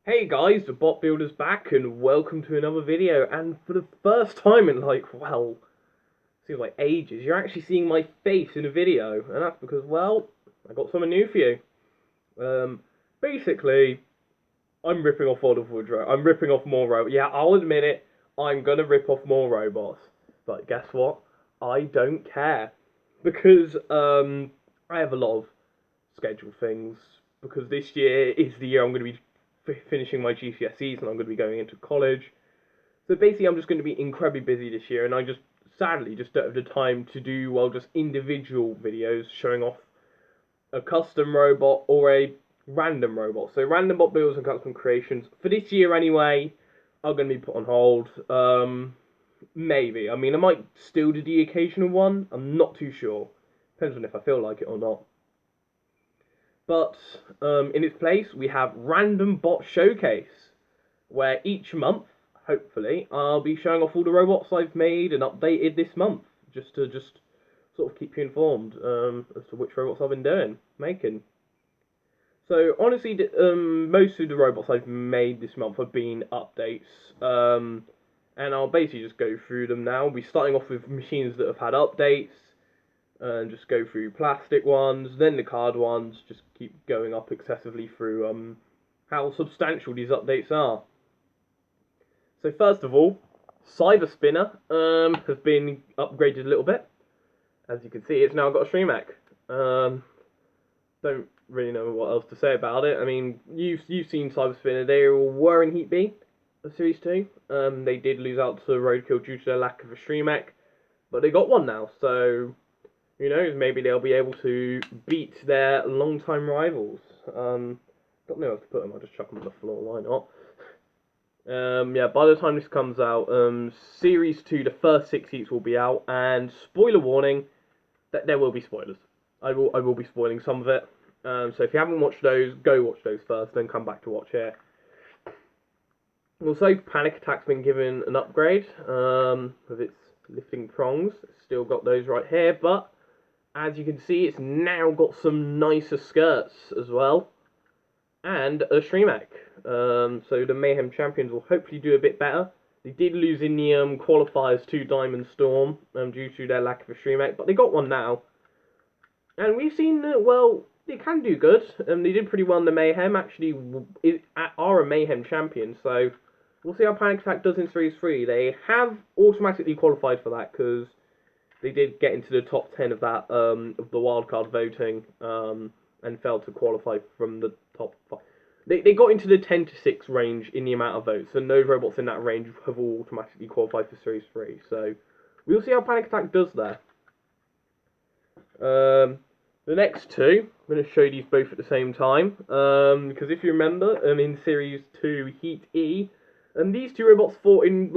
Hey guys, the Bot Builder's back and welcome to another video, and for the first time in seems like ages, you're actually seeing my face in a video, and that's because, I got something new for you. Basically, I'm ripping off World of Woodrow. I'm ripping off more robots. Yeah, I'll admit it, I'm gonna rip off more robots. But guess what? I don't care. Because, I have a lot of scheduled things, because this year is the year I'm gonna be finishing my GCSEs and I'm going to be going into college. So basically, I'm just going to be incredibly busy this year, and I just sadly just don't have the time to do just individual videos showing off a custom robot or a random robot. So random bot builds and custom creations for this year anyway are going to be put on hold. Maybe. I mean, I might still do the occasional one. I'm not too sure. Depends on if I feel like it or not. But in its place, we have Random Bot Showcase, where each month, hopefully, I'll be showing off all the robots I've made and updated this month, just to sort of keep you informed as to which robots I've been making. So honestly, most of the robots I've made this month have been updates, and I'll basically just go through them now. We'll be starting off with machines that have had updates, and just go through plastic ones, then the card ones, just keep going up excessively through how substantial these updates are. So first of all, Cyber Spinner has been upgraded a little bit. As you can see, it's now got a stream mech. Don't really know what else to say about it. I mean, you've seen Cyber Spinner. They were in Heat B of Series 2. They did lose out to Roadkill due to their lack of a stream mech, but they got one now, so who knows, maybe they'll be able to beat their long-time rivals. Got nowhere else to put them, I'll just chuck them on the floor, why not? Yeah, by the time this comes out, Series 2, the first 6 heats will be out, and spoiler warning, that there will be spoilers. I will be spoiling some of it. So if you haven't watched those, go watch those first, then come back to watch here. Also, Panic Attack's been given an upgrade, with its lifting prongs. It's still got those right here, but as you can see, it's now got some nicer skirts as well, and a stream mech. So the Mayhem Champions will hopefully do a bit better. They did lose in the qualifiers to Diamond Storm due to their lack of a stream mech, but they got one now. And we've seen that, they can do good. They did pretty well in the Mayhem, actually are a Mayhem champion, so we'll see how Panic Attack does in Series 3. They have automatically qualified for that, because they did get into the top 10 of that of the wildcard voting, and failed to qualify from the top 5. They got into the 10 to 6 range in the amount of votes, and those robots in that range have all automatically qualified for Series 3. So we'll see how Panic Attack does there. The next two, I'm going to show you these both at the same time, because if you remember, in Series 2 Heat E, these two robots fought in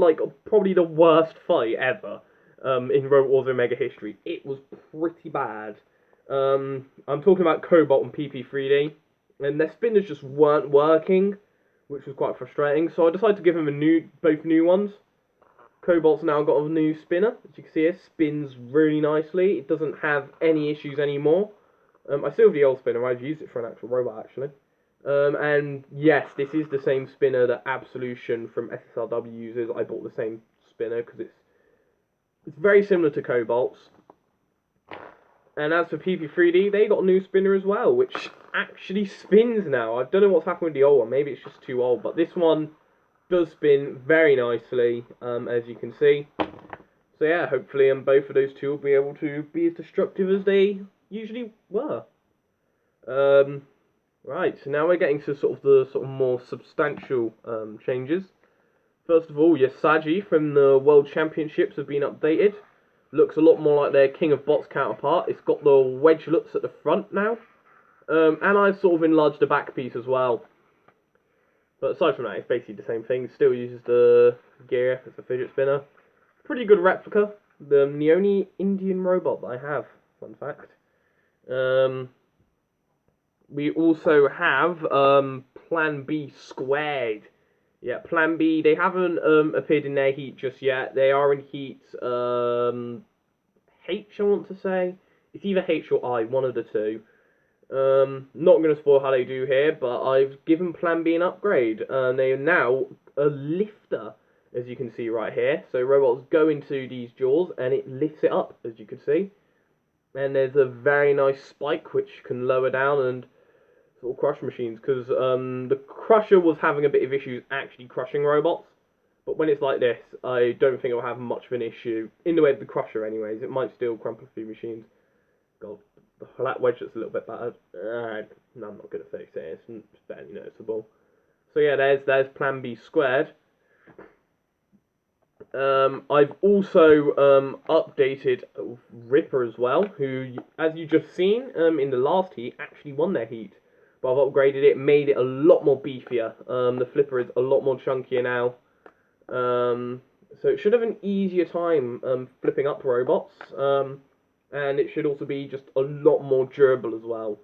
probably the worst fight ever. In Robot Wars Omega history. It was pretty bad. I'm talking about Cobalt and PP3D, and their spinners just weren't working, which was quite frustrating, so I decided to give them both new ones. Cobalt's now got a new spinner, as you can see here, spins really nicely. It doesn't have any issues anymore. I still have the old spinner, I've used it for an actual robot actually. And yes, this is the same spinner that Absolution from SSRW uses. I bought the same spinner because it's very similar to Cobalt's. And as for PP3D, they got a new spinner as well, which actually spins now. I don't know what's happened with the old one. Maybe it's just too old. But this one does spin very nicely, as you can see. So yeah, hopefully both of those two will be able to be as destructive as they usually were. Right, so now we're getting to the more substantial changes. First of all, your Saji from the World Championships have been updated. Looks a lot more like their King of Bots counterpart. It's got the wedge looks at the front now. And I've sort of enlarged the back piece as well. But aside from that, it's basically the same thing. It still uses the gear as a fidget spinner. Pretty good replica. The only Indian robot that I have, fun fact. We also have Plan B Squared. Yeah, Plan B, they haven't appeared in their heat just yet. They are in heat H, I want to say. It's either H or I, one of the two. Not going to spoil how they do here, but I've given Plan B an upgrade, and they are now a lifter, as you can see right here. So robots go into these jaws, and it lifts it up, as you can see. And there's a very nice spike which can lower down and sort of crush machines, because the Crusher was having a bit of issues actually crushing robots. But when it's like this, I don't think it'll have much of an issue, in the way of the Crusher anyways. It might still crumple a few machines. God, the flat wedge that's a little bit bad. No, I'm not going to fix it, it's barely noticeable. So yeah, there's Plan B squared. I've also updated Ripper as well, who, as you just seen in the last heat, actually won their heat. But I've upgraded it, made it a lot more beefier. The flipper is a lot more chunkier now. So it should have an easier time flipping up robots. And it should also be just a lot more durable as well.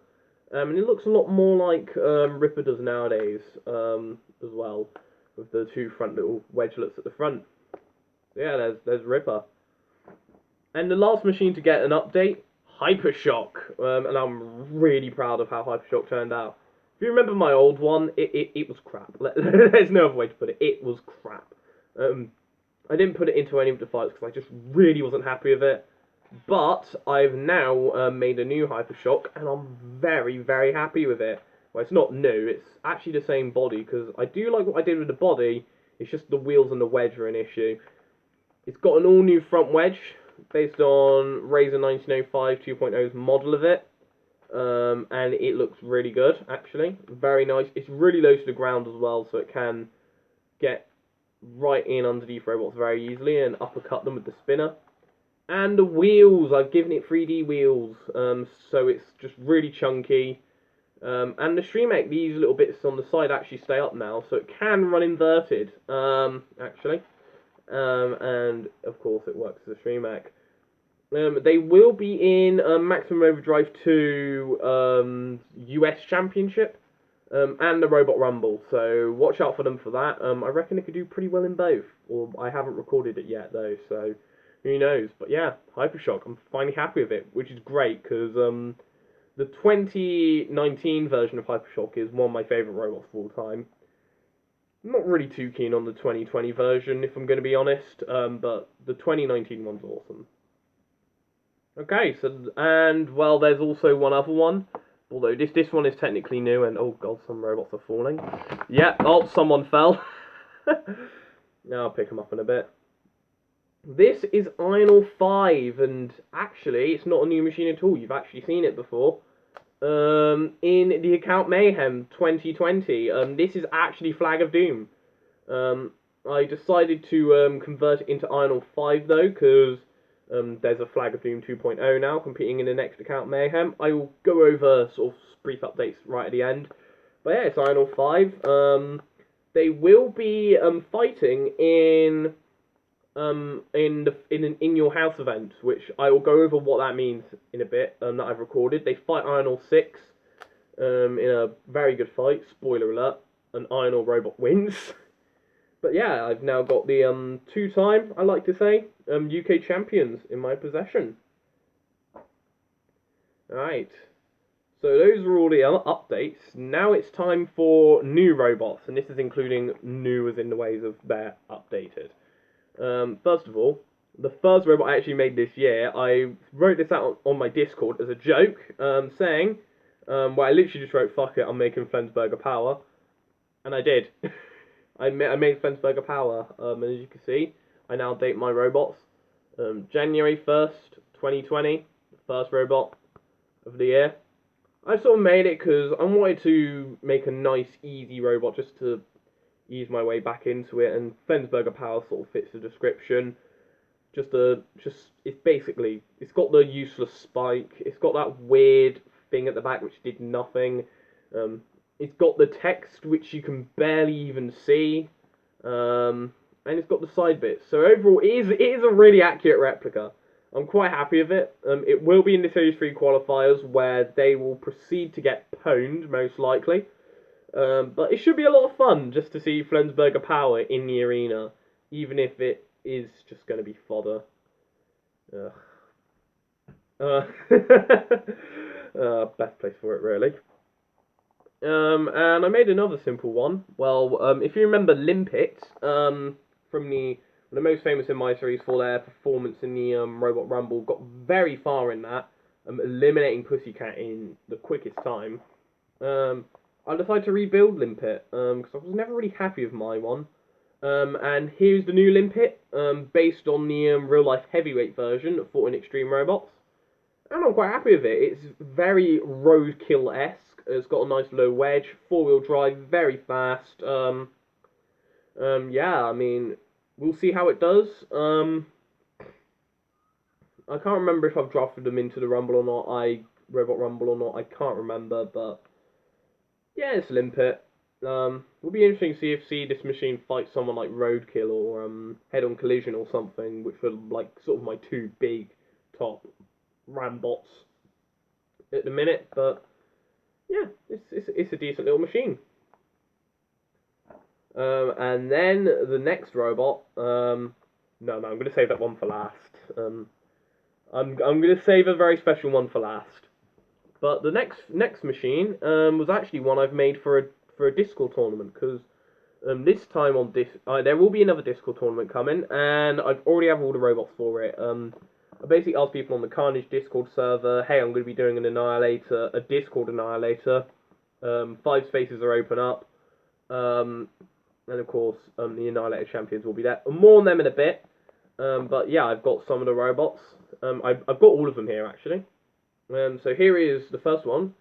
And it looks a lot more like Ripper does nowadays as well, with the two front little wedgelets at the front. So yeah, there's Ripper. And the last machine to get an update, Hypershock. And I'm really proud of how Hypershock turned out. If you remember my old one, it was crap. There's no other way to put it. It was crap. I didn't put it into any of the fights because I just really wasn't happy with it. But I've now made a new Hypershock, and I'm very, very happy with it. Well, it's not new, it's actually the same body, because I do like what I did with the body, it's just the wheels and the wedge are an issue. It's got an all-new front wedge, based on Razor 1905 2.0's model of it, and it looks really good, actually. Very nice. It's really low to the ground as well, so it can get right in underneath robots very easily and uppercut them with the spinner. And the wheels, I've given it 3D wheels, so it's just really chunky. And the Streamek, these little bits on the side actually stay up now, so it can run inverted, actually. And, of course, it works as a Streamek. They will be in Maximum Overdrive 2 US Championship, and the Robot Rumble, so watch out for them for that. I reckon it could do pretty well in both, or I haven't recorded it yet, though, so who knows. But yeah, Hypershock, I'm finally happy with it, which is great, because the 2019 version of Hypershock is one of my favourite robots of all time. I'm not really too keen on the 2020 version, if I'm going to be honest, but the 2019 one's awesome. Okay, so, and, well, there's also one other one, although this one is technically new, and, oh god, some robots are falling. Yeah, oh, someone fell. Now I'll pick them up in a bit. This is Ironor 5, and actually, it's not a new machine at all, you've actually seen it before. In the Account Mayhem 2020, this is actually Flag of Doom. I decided to convert it into Ironor 5 though, because there's a Flag of Doom 2.0 now competing in the next Account Mayhem. I will go over sort of brief updates right at the end. But yeah, it's Ironor 5. They will be fighting in an In Your House event, which I will go over what that means in a bit, that I've recorded. They fight Ironor 6 in a very good fight. Spoiler alert, an Ironor robot wins. But yeah, I've now got the two-time, I like to say, UK champions in my possession. Alright, so those are all the updates. Now it's time for new robots, and this is including new as in the ways of they're updated. First of all, the first robot I actually made this year, I wrote this out on my Discord as a joke, saying, well, I literally just wrote, fuck it, I'm making Flensburger Power, and I did. I made Flensburger Power, and as you can see, I now date my robots. January 1st, 2020, the first robot of the year. I sort of made it because I wanted to make a nice, easy robot just to ease my way back into it, and Flensburger Power sort of fits the description. It's basically, it's got the useless spike, it's got that weird thing at the back which did nothing, it's got the text which you can barely even see, and it's got the side bits. So overall, it is a really accurate replica. I'm quite happy with it. It will be in the Series 3 qualifiers, where they will proceed to get pwned, most likely. But it should be a lot of fun just to see Flensburger Power in the arena, even if it is just going to be fodder. Best place for it, really. And I made another simple one. Well, if you remember Limpet, from the most famous in my series for their performance in the Robot Rumble, got very far in that, eliminating Pussycat in the quickest time. I decided to rebuild Limpet, because I was never really happy with my one. And here's the new Limpet, based on the real life heavyweight version of fought in Extreme Robots. And I'm quite happy with it. It's very roadkill-esque. It's got a nice low wedge, four-wheel drive, very fast. Yeah, I mean, we'll see how it does. I can't remember if I've drafted them into the Rumble or not. Robot Rumble or not. I can't remember, but yeah, it's Limpet. Will be interesting to see this machine fight someone like Roadkill or Head-on Collision or something, which were like sort of my two big top Rambots at the minute. But yeah, it's a decent little machine. And then the next robot. No, I'm going to save that one for last. I'm going to save a very special one for last. But the next machine was actually one I've made for a Discord tournament, because this time on there will be another Discord tournament coming, and I've already have all the robots for it. I basically asked people on the Carnage Discord server, hey, I'm going to be doing an Annihilator, a Discord Annihilator. 5 spaces are open up. And of course, the Annihilator champions will be there. More on them in a bit. But yeah, I've got some of the robots. I've got all of them here, actually. So here is the first one,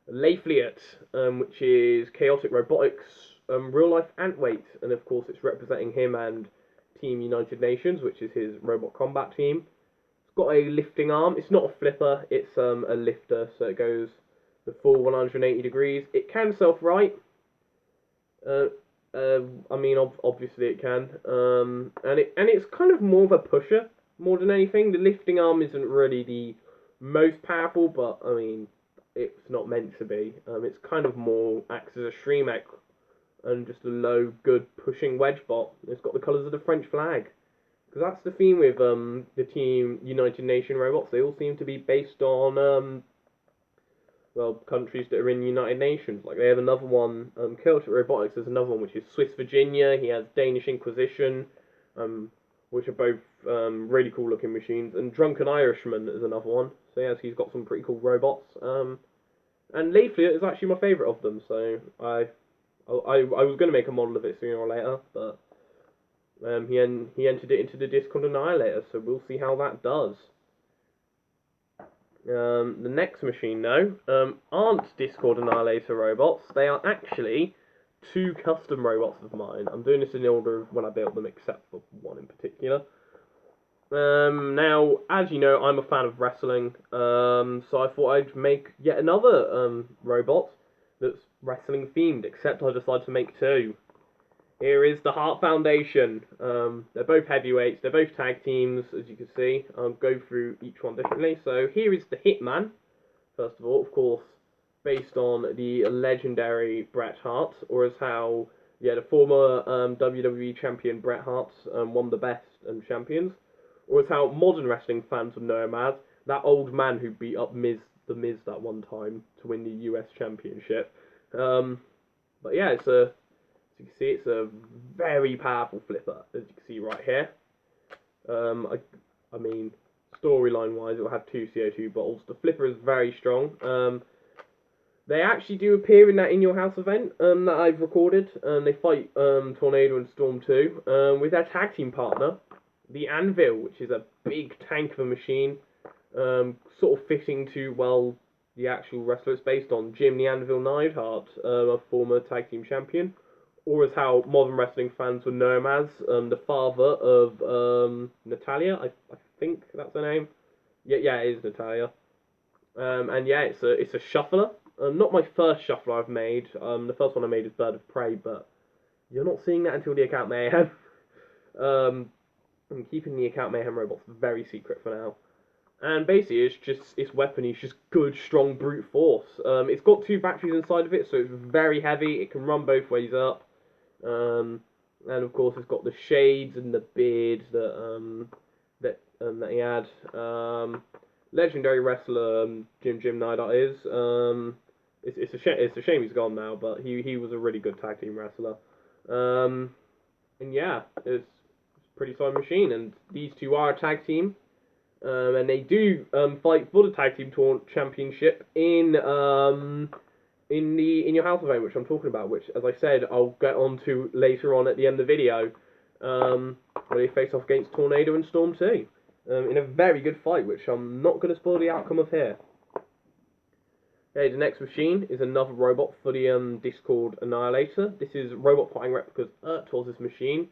Fliet, which is Chaotic Robotics, real life Antweight, and of course it's representing him and Team United Nations, which is his robot combat team. It's got a lifting arm. It's not a flipper, it's a lifter, so it goes the full 180 degrees. It can self-right. I mean, obviously it can, and it's kind of more of a pusher more than anything. The lifting arm isn't really the most powerful, but I mean, it's not meant to be. It's kind of more acts as a stream mech and just a low, good pushing wedge bot. It's got the colours of the French flag, because that's the theme with the Team United Nation robots. They all seem to be based on well, countries that are in the United Nations. Like, they have another one, Chaotic Robotics, there's another one which is Swiss Virginia. He has Danish Inquisition, which are both really cool looking machines. And Drunken Irishman is another one. So yes, he's got some pretty cool robots. And Fliet is actually my favourite of them. So I was going to make a model of it sooner or later, but he entered it into the Discord Annihilator, so we'll see how that does. The next machine, though, aren't Discord Annihilator robots. They are actually 2 custom robots of mine. I'm doing this in the order of when I built them, except for one in particular. Now, as you know, I'm a fan of wrestling, so I thought I'd make yet another robot that's wrestling themed, except I decided to make 2. Here is the Heart Foundation. They're both heavyweights, they're both tag teams, as you can see. I'll go through each one differently. So here is the Hitman, first of all, of course, based on the legendary Bret Hart, or as how, yeah, the former WWE champion Bret Hart won the best champions, or as how modern wrestling fans would know him as, that old man who beat up the Miz that one time to win the US Championship. But yeah, as you can see, it's a very powerful flipper, as you can see right here. I mean, storyline-wise, it will have 2 CO2 bottles. The flipper is very strong. They actually do appear in that In Your House event that I've recorded. They fight Tornado and Storm 2 with their tag team partner, the Anvil, which is a big tank of a machine, sort of fitting to, well, the actual wrestler it's based on, Jim the Anvil Neidhart, a former tag team champion. Or as how modern wrestling fans would know him as, the father of Natalia, I think that's her name. Yeah, it is Natalia. And yeah, it's a shuffler. Not my first shuffler I've made. The first one I made is Bird of Prey, but you're not seeing that until the Account Mayhem. I'm keeping the Account Mayhem robots very secret for now. And basically, its weapon is just good, strong brute force. It's got 2 batteries inside of it, so it's very heavy. It can run both ways up. And of course, it's got the shades and the beard that he had. legendary wrestler Jim Nye, that is. It's a shame he's gone now, but he was a really good tag team wrestler. Um, and yeah, it's a pretty solid machine. And these two are a tag team, and they do fight for the tag team championship in your house event, which I'm talking about. Which, as I said, I'll get on to later on at the end of the video. Where they face off against Tornado and Storm 2 in a very good fight, which I'm not going to spoil the outcome of here. Okay, the next machine is another robot for the Discord Annihilator. This is Robot Fighting Replicas Ertuls' machine,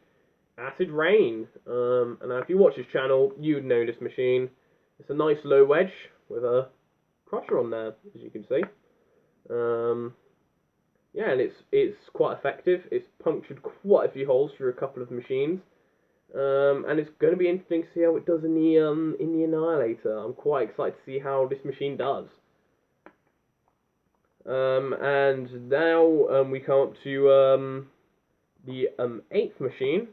Acid Rain. And now if you watch his channel, you'd know this machine. It's a nice low wedge with a crusher on there, as you can see. Yeah, and it's quite effective. It's punctured quite a few holes through a couple of machines. And it's going to be interesting to see how it does in the Annihilator. I'm quite excited to see how this machine does. And now we come up to the 8th machine,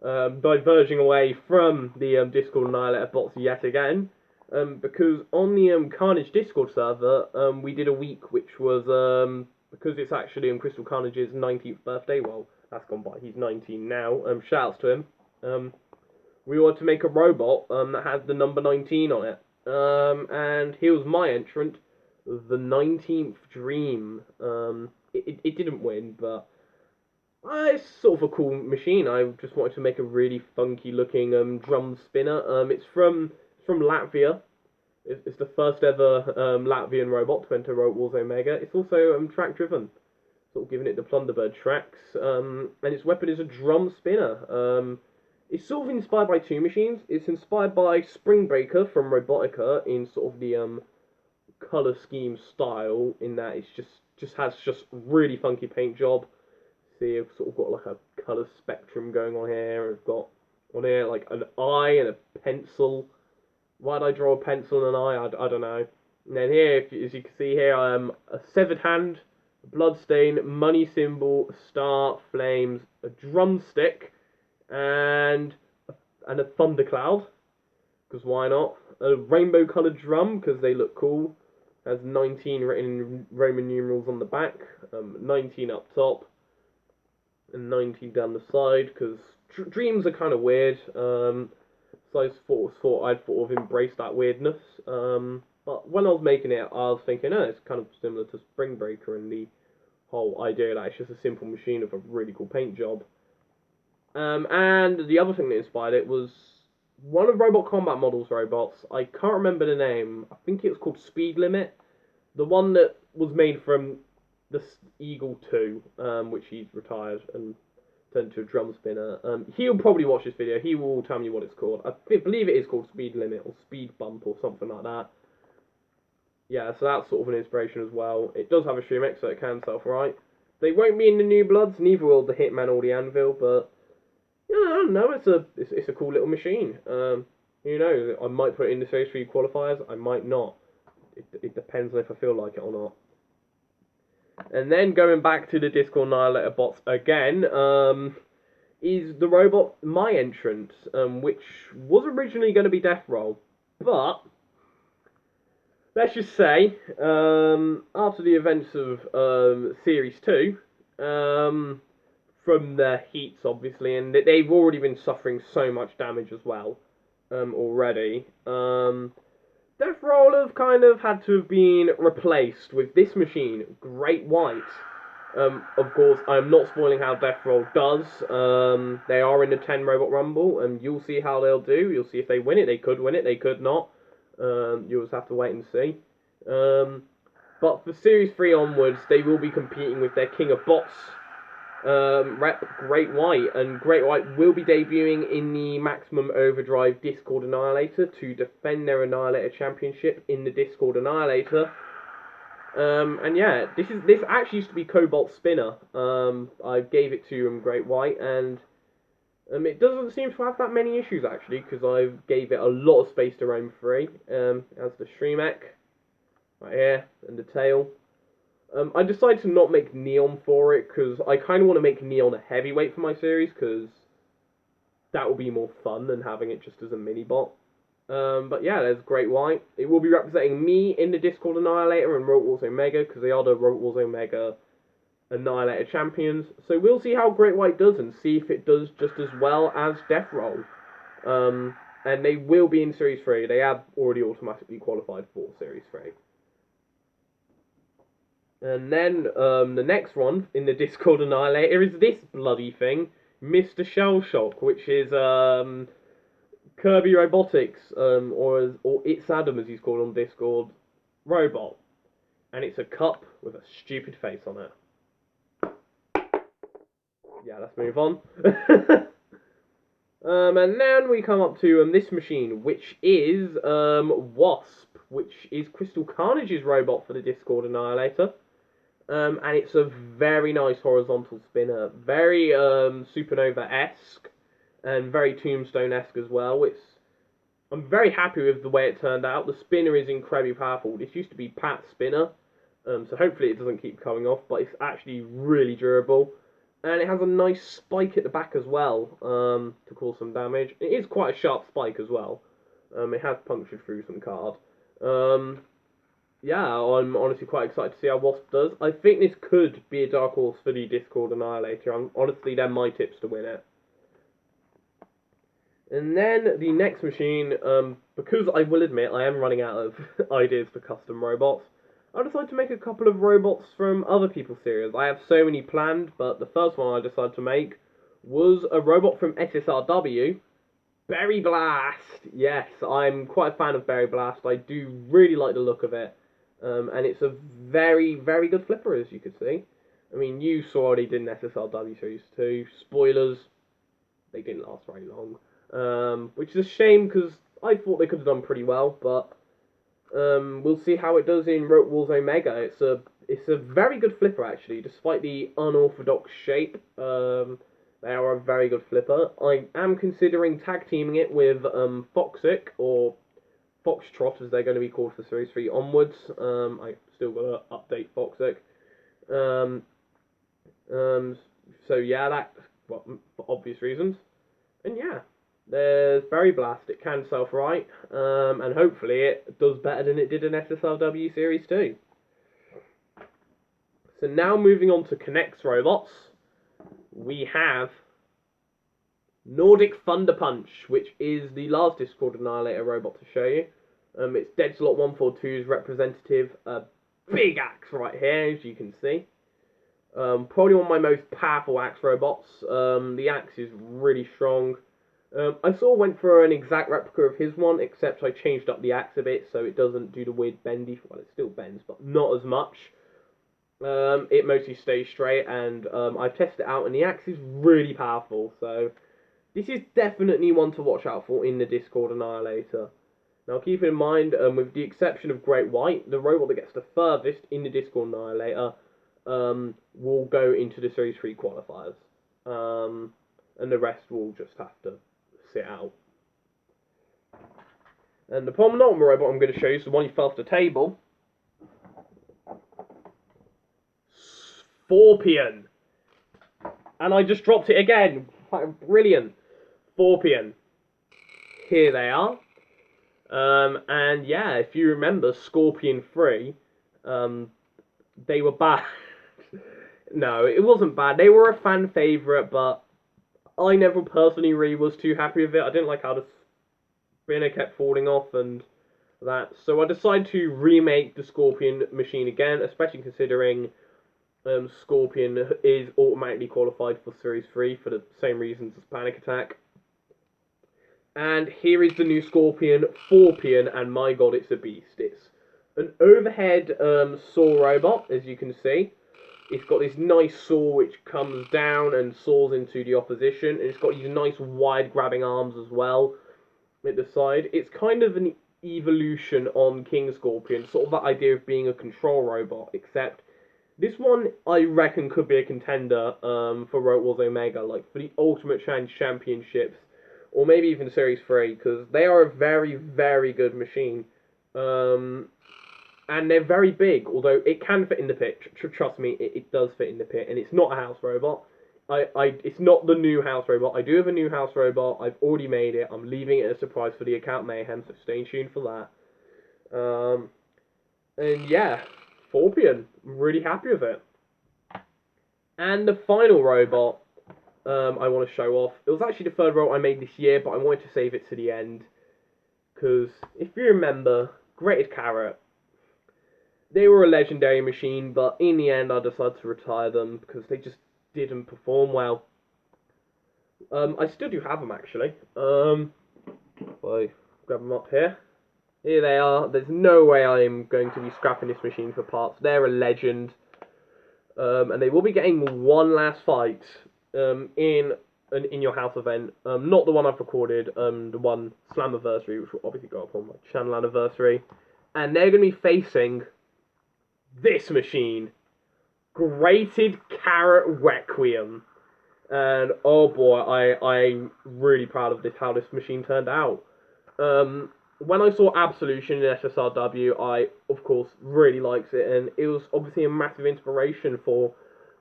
diverging away from the Discord Annihilator bots yet again, because on the Carnage Discord server, we did a week which was, because it's actually Crystal Carnage's 19th birthday, well, that's gone by, he's 19 now, shouts to him. We wanted to make a robot that had the number 19 on it. And here was my entrant, the 19th Dream. It didn't win, but it's sort of a cool machine. I just wanted to make a really funky looking drum spinner. It's from Latvia. It's the first ever Latvian robot to enter Warzone Mega. It's also track driven, sort of giving it the Plunderbird tracks. And its weapon is a drum spinner. It's sort of inspired by two machines. It's inspired by Spring Breaker from Robotica in sort of the color scheme style, in that it's just has really funky paint job. See, I've sort of got like a color spectrum going on here. I've got on here like an eye and a pencil. Why'd I draw a pencil and an eye? I don't know. And then here, as you can see here, a severed hand, a bloodstain, money symbol, a star, flames, a drumstick, and a thundercloud, because why not? A rainbow coloured drum, because they look cool. Has 19 written in Roman numerals on the back, 19 up top, and 19 down the side, because dreams are kind of weird. So I thought I'd sort of embrace that weirdness. But when I was making it, I was thinking, it's kind of similar to Spring Breaker and the whole idea that it's just a simple machine with a really cool paint job. And the other thing that inspired it was one of Robot Combat Models robots. I can't remember the name. I think it was called Speed Limit. The one that was made from the Eagle 2, which he's retired and turned into a drum spinner. He'll probably watch this video. He will tell me what it's called. I believe it is called Speed Limit or Speed Bump or something like that. Yeah, so that's sort of an inspiration as well. It does have a Shumik, so it can self-right. They won't be in the New Bloods, neither will the Hitman or the Anvil, but I don't know, it's a cool little machine. Who knows? I might put it in the Series 3 qualifiers, I might not. It depends on if I feel like it or not. And then going back to the Discord Annihilator bots again, is the robot My Entrant, which was originally going to be Death Roll, but let's just say, after the events of Series 2, from the heats obviously, and they've already been suffering so much damage as well already, Death Roll have kind of had to have been replaced with this machine, Great White. Of course, I'm not spoiling how Death Roll does. They are in the 10 Robot Rumble, and you'll see how they'll do. You'll see if they win it. They could win it, they could not. You'll just have to wait and see. But for Series 3 onwards, they will be competing with their King of Bots rep, Great White. And Great White will be debuting in the Maximum Overdrive Discord Annihilator to defend their Annihilator Championship in the Discord Annihilator. And yeah, this actually used to be Cobalt Spinner. I gave it to Great White, and it doesn't seem to have that many issues actually, because I gave it a lot of space to roam free. As the Shremek right here, and the tail. I decided to not make Neon for it, because I kind of want to make Neon a heavyweight for my series, because that will be more fun than having it just as a mini-bot. But yeah, there's Great White. It will be representing me in the Discord Annihilator and Rogue Wars Omega, because they are the Rogue Wars Omega Annihilator champions. So we'll see how Great White does and see if it does just as well as Death Roll. And they will be in Series 3. They have already automatically qualified for Series 3. And then the next one in the Discord Annihilator is this bloody thing, Mr. Shellshock, which is Kirby Robotics, or It's Adam as he's called on Discord, robot. And it's a cup with a stupid face on it. Yeah, let's move on. And then we come up to this machine, which is Wasp, which is Crystal Carnage's robot for the Discord Annihilator. And it's a very nice horizontal spinner, very Supernova-esque, and very Tombstone-esque as well. I'm very happy with the way it turned out. The spinner is incredibly powerful. This used to be Pat's spinner, so hopefully it doesn't keep coming off, but it's actually really durable. And it has a nice spike at the back as well, to cause some damage. It is quite a sharp spike as well. It has punctured through some card. Yeah, I'm honestly quite excited to see how Wasp does. I think this could be a dark horse for the Discord Annihilator. Honestly, they're my tips to win it. And then the next machine, because I will admit I am running out of ideas for custom robots, I decided to make a couple of robots from other people's series. I have so many planned, but the first one I decided to make was a robot from SSRW, Berry Blast. Yes, I'm quite a fan of Berry Blast. I do really like the look of it. And it's a very, very good flipper, as you could see. I mean, you saw what he did in SSRW Series 2. Spoilers, they didn't last very long. Which is a shame, because I thought they could have done pretty well, but we'll see how it does in Rogue Wars Omega. It's a very good flipper, actually, despite the unorthodox shape. They are a very good flipper. I am considering tag teaming it with Foxic, or Foxtrot, as they're going to be called for Series 3 onwards. I still got to update Foxic. So yeah, that, well, for obvious reasons. And yeah, there's Berry Blast. It can self-right, and hopefully it does better than it did in SSRW Series 2. So now moving on to Connect's robots, we have Nordic Thunder Punch, which is the last Discord Annihilator robot to show you. It's Deadslot 142's representative, big axe right here, as you can see. Probably one of my most powerful axe robots. The axe is really strong. I sort of went for an exact replica of his one, except I changed up the axe a bit so it doesn't do the weird bendy. Well, it still bends, but not as much. It mostly stays straight, and I've tested it out, and the axe is really powerful. So this is definitely one to watch out for in the Discord Annihilator. Now, keep in mind, with the exception of Great White, the robot that gets the furthest in the Discord Annihilator will go into the Series 3 qualifiers. And the rest will just have to sit out. And the penultimate robot I'm going to show you is the one you fell off the table. Scorpion. And I just dropped it again. Brilliant. Scorpion. Here they are. And yeah, if you remember Scorpion 3, they were bad. No, it wasn't bad. They were a fan favourite, but I never personally really was too happy with it. I didn't like how the spinner kept falling off and that. So I decided to remake the Scorpion machine again, especially considering Scorpion is automatically qualified for Series 3 for the same reasons as Panic Attack. And here is the new Scorpion, Forpion, and my god, it's a beast. It's an overhead saw robot, as you can see. It's got this nice saw which comes down and saws into the opposition, and it's got these nice wide grabbing arms as well at the side. It's kind of an evolution on King Scorpion, sort of that idea of being a control robot, except this one I reckon could be a contender for Rogue Wars Omega, like for the Ultimate Challenge Championships, or maybe even Series 3, because they are a very, very good machine. And they're very big, although it can fit in the pit. Trust me, it does fit in the pit, and it's not a house robot. it's not the new house robot. I do have a new house robot. I've already made it. I'm leaving it as a surprise for the account mayhem, so stay tuned for that. And yeah, Forpian. I'm really happy with it. And the final robot I want to show off. It was actually the third robot I made this year, but I wanted to save it to the end. Because if you remember, Grated Carrot, they were a legendary machine, but in the end I decided to retire them because they just didn't perform well. I still do have them actually. I grab them up here. Here they are. There's no way I'm going to be scrapping this machine for parts. They're a legend. And they will be getting one last fight in an In Your House event. Not the one I've recorded, the one Slammiversary, which will obviously go up on my channel anniversary. And they're going to be facing this machine. Grated Carrot Requiem. And oh boy, I'm really proud of this, how this machine turned out. When I saw Absolution in SSRW, I, of course, really liked it, and it was obviously a massive inspiration for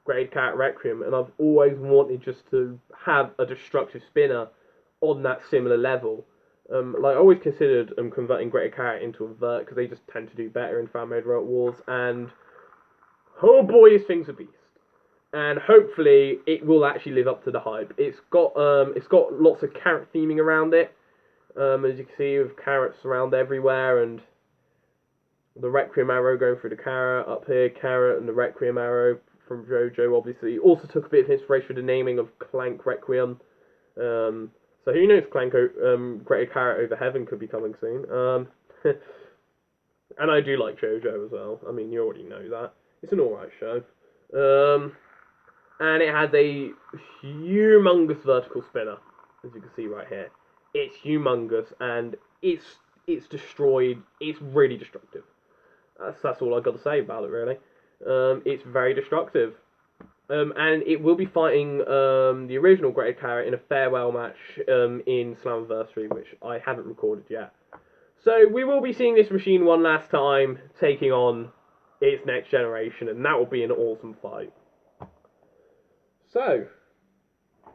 Grated Carrot Requiem, and I've always wanted just to have a destructive spinner on that similar level. I always considered converting Grated Carrot into a vert, because they just tend to do better in fan-made Robot Wars, and oh boy, this thing's a beast. And hopefully it will actually live up to the hype. It's got lots of carrot theming around it. As you can see, with carrots around everywhere, and the Requiem arrow going through the carrot, up here, carrot, and the Requiem arrow from JoJo, obviously. Also took a bit of inspiration with the naming of Clank Requiem. So who knows, Clank, Grated Carrot Over Heaven could be coming soon. And I do like JoJo as well. I mean, you already know that. It's an alright show. And it has a humongous vertical spinner, as you can see right here. It's humongous, and it's destroyed. It's really destructive. That's all I've got to say about it, really. It's very destructive. And it will be fighting the original Grated Carrot in a farewell match in Slammiversary, which I haven't recorded yet. So we will be seeing this machine one last time, taking on its next generation, and that will be an awesome fight. So,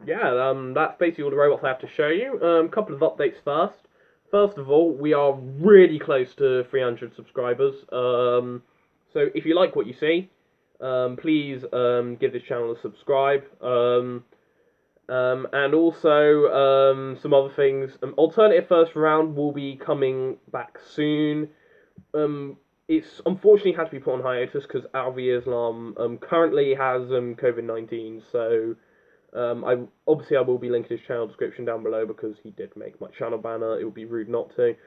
yeah, that's basically all the robots I have to show you. A couple of updates first. First of all, we are really close to 300 subscribers. So if you like what you see, please give this channel a subscribe. And also some other things. Alternative First Round will be coming back soon. It's unfortunately had to be put on hiatus because Alvi Islam currently has COVID-19, so I will be linking his channel description down below because he did make my channel banner. It would be rude not to.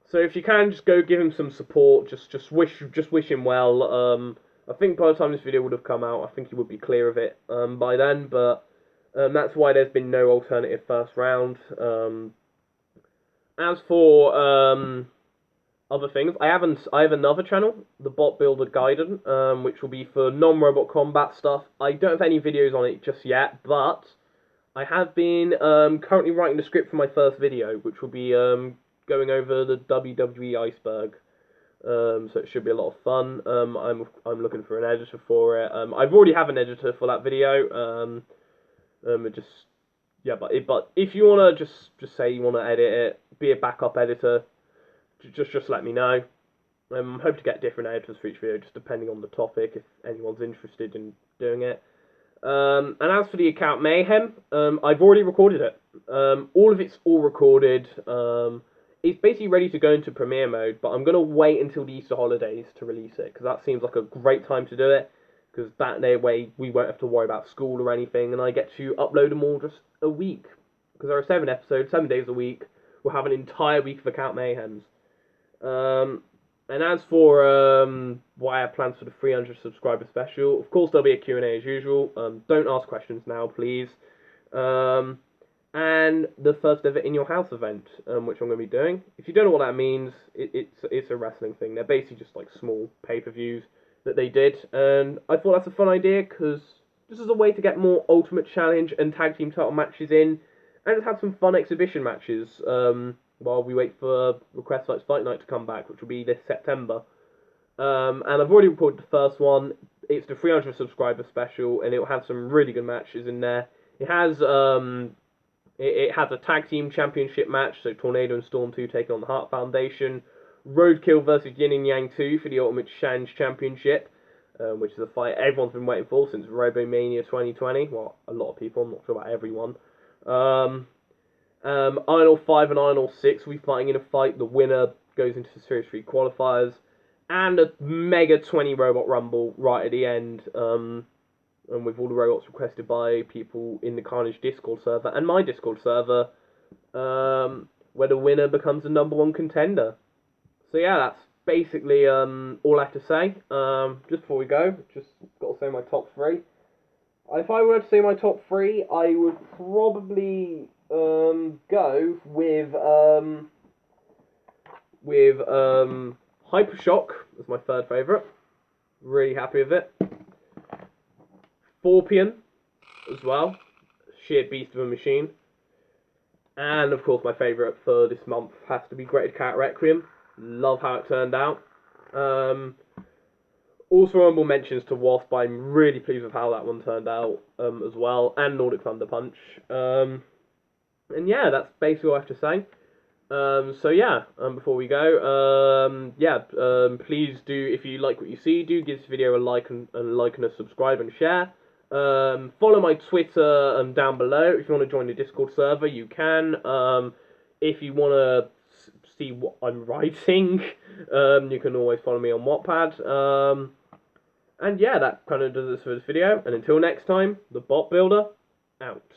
So if you can, just go give him some support. Just wish him well. I think by the time this video would have come out, I think he would be clear of it by then. But that's why there's been no alternative first round. As for other things, I have another channel, the Bot Builder Gaiden, which will be for non-robot combat stuff. I don't have any videos on it just yet, but I have been currently writing the script for my first video, which will be going over the WWE iceberg. So it should be a lot of fun. I'm looking for an editor for it. I've already have an editor for that video. But if you wanna just say you wanna edit it, be a backup editor, just let me know. Hope to get different editors for each video, just depending on the topic, if anyone's interested in doing it. And as for the account mayhem, I've already recorded it. All of it's all recorded. It's basically ready to go into premiere mode, but I'm going to wait until the Easter holidays to release it, because that seems like a great time to do it, because that way we won't have to worry about school or anything, and I get to upload them all just a week, because there are 7 episodes, 7 days a week. We'll have an entire week of account mayhems. And as for what I have plans for the 300 subscriber special, of course there'll be a Q&A as usual. Don't ask questions now, please. And the first ever In Your House event, which I'm going to be doing. If you don't know what that means, it's a wrestling thing. They're basically just like small pay-per-views that they did, and I thought that's a fun idea because this is a way to get more Ultimate Challenge and Tag Team title matches in, and just have some fun exhibition matches while we wait for Request Fight Night to come back, which will be this September. And I've already recorded the first one. It's the 300 subscriber special, and it will have some really good matches in there. It has it has a tag team championship match, so Tornado and Storm 2 taking on the Heart Foundation. Roadkill versus Yin and Yang 2 for the Ultimate Challenge Championship, which is a fight everyone's been waiting for since RoboMania 2020. Well, a lot of people, I'm not sure about everyone. Idol 5 and Idol 6 will be fighting in a fight. The winner goes into the Series 3 qualifiers. And a Mega 20 Robot Rumble right at the end. And with all the robots requested by people in the Carnage Discord server and my Discord server, where the winner becomes the #1 contender. So yeah, that's basically all I have to say. Just before we go, just got to say my top 3. If I were to say my top 3, I would probably go with Hypershock as my 3rd favourite. Really happy with it. Forpian as well. Sheer beast of a machine. And of course my favourite for this month has to be Greater Cat Requiem. Love how it turned out. Also honourable mentions to Wasp. I'm really pleased with how that one turned out as well. And Nordic Thunder Punch. And yeah, that's basically all I have to say. So yeah, before we go, please do, if you like what you see, do give this video a like and a subscribe and share. Follow my Twitter down below. If you want to join the Discord server, you can. If you want to see what I'm writing, you can always follow me on Wattpad. And yeah, that kind of does it for this video. And until next time, the Bot Builder, out.